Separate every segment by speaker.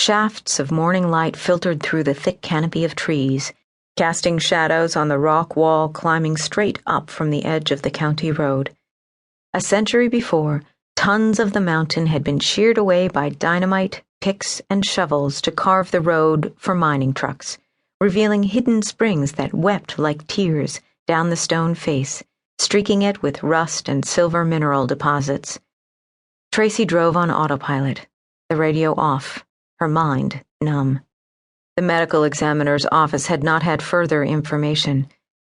Speaker 1: Shafts of morning light filtered through the thick canopy of trees, casting shadows on the rock wall climbing straight up from the edge of the county road. A century before, tons of the mountain had been sheared away by dynamite, picks, and shovels to carve the road for mining trucks, revealing hidden springs that wept like tears down the stone face, streaking it with rust and silver mineral deposits. Tracy drove on autopilot, the radio off, her mind numb. The medical examiner's office had not had further information.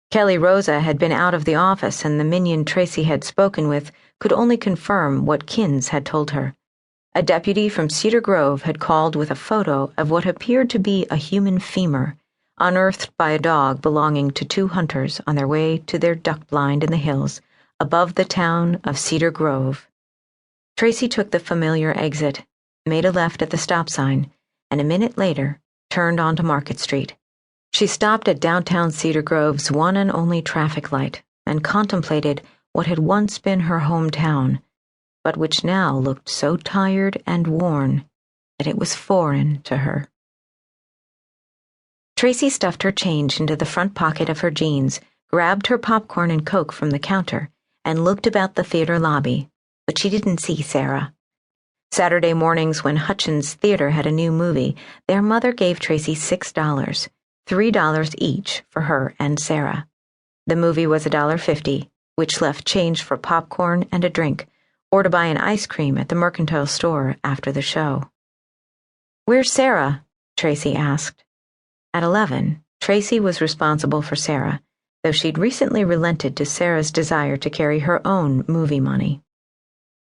Speaker 1: Kelly Rosa had been out of the office, and the minion Tracy had spoken with could only confirm what Kins had told her. A deputy from Cedar Grove had called with a photo of what appeared to be a human femur, unearthed by a dog belonging to two hunters on their way to their duck blind in the hills above the town of Cedar Grove. Tracy took the familiar exit, made a left at the stop sign, and a minute later turned onto Market Street. She stopped at downtown Cedar Grove's one and only traffic light and contemplated what had once been her hometown, but which now looked so tired and worn that it was foreign to her. Tracy stuffed her change into the front pocket of her jeans, grabbed her popcorn and Coke from the counter, and looked about the theater lobby, but she didn't see Sarah. Saturday mornings, when Hutchins Theater had a new movie, their mother gave Tracy $6, $3 each for her and Sarah. The movie was $1.50, which left change for popcorn and a drink, or to buy an ice cream at the mercantile store after the show. "Where's Sarah?" Tracy asked. At 11, Tracy was responsible for Sarah, though she'd recently relented to Sarah's desire to carry her own movie money.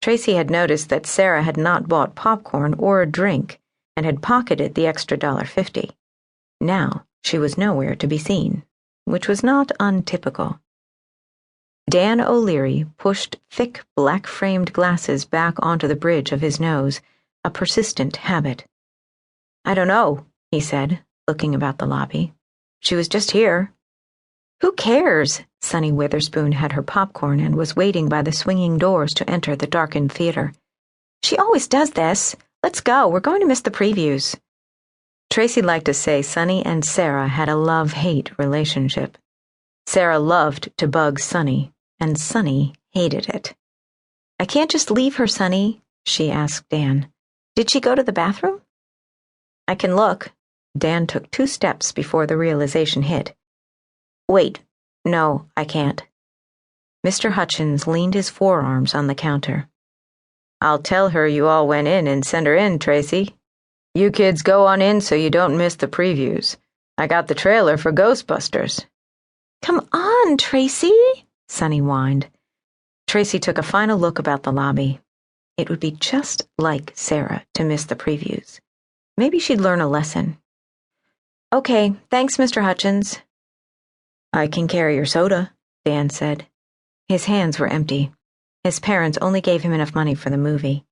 Speaker 1: Tracy had noticed that Sarah had not bought popcorn or a drink and had pocketed the extra $1.50. Now she was nowhere to be seen, which was not untypical. Dan O'Leary pushed thick, black-framed glasses back onto the bridge of his nose, a persistent habit. "I don't know," he said, looking about the lobby. "She was just here." "Who cares?" Sunny Witherspoon had her popcorn and was waiting by the swinging doors to enter the darkened theater. "She always does this. Let's go. We're going to miss the previews." Tracy liked to say Sunny and Sarah had a love-hate relationship. Sarah loved to bug Sunny, and Sunny hated it. "I can't just leave her, Sunny," she asked Dan. "Did she go to the bathroom?" "I can look." Dan took 2 steps before the realization hit. "Wait, no, I can't." Mr. Hutchins leaned his forearms on the counter. "I'll tell her you all went in and send her in, Tracy. You kids go on in so you don't miss the previews. I got the trailer for Ghostbusters." "Come on, Tracy," Sunny whined. Tracy took a final look about the lobby. It would be just like Sarah to miss the previews. Maybe she'd learn a lesson. "Okay, thanks, Mr. Hutchins." "I can carry your soda," Dan said. His hands were empty. His parents only gave him enough money for the movie.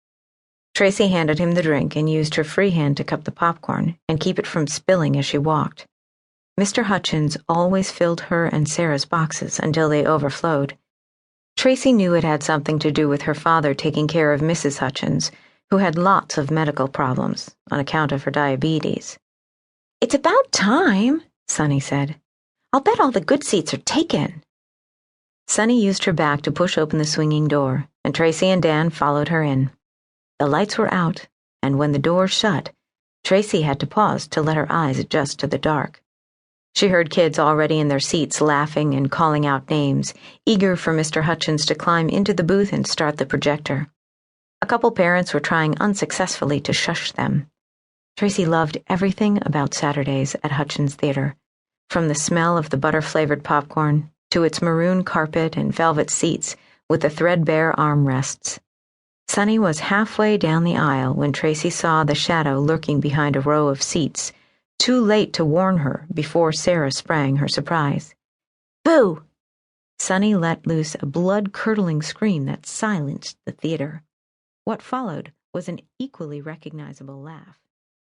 Speaker 1: Tracy handed him the drink and used her free hand to cup the popcorn and keep it from spilling as she walked. Mr. Hutchins always filled her and Sarah's boxes until they overflowed. Tracy knew it had something to do with her father taking care of Mrs. Hutchins, who had lots of medical problems on account of her diabetes. "It's about time," Sunny said. "I'll bet all the good seats are taken." Sunny used her back to push open the swinging door, and Tracy and Dan followed her in. The lights were out, and when the door shut, Tracy had to pause to let her eyes adjust to the dark. She heard kids already in their seats laughing and calling out names, eager for Mr. Hutchins to climb into the booth and start the projector. A couple parents were trying unsuccessfully to shush them. Tracy loved everything about Saturdays at Hutchins Theater, from the smell of the butter-flavored popcorn to its maroon carpet and velvet seats with the threadbare armrests. Sunny was halfway down the aisle when Tracy saw the shadow lurking behind a row of seats, too late to warn her before Sarah sprang her surprise. "Boo!" Sunny let loose a blood-curdling scream that silenced the theater. What followed was an equally recognizable laugh.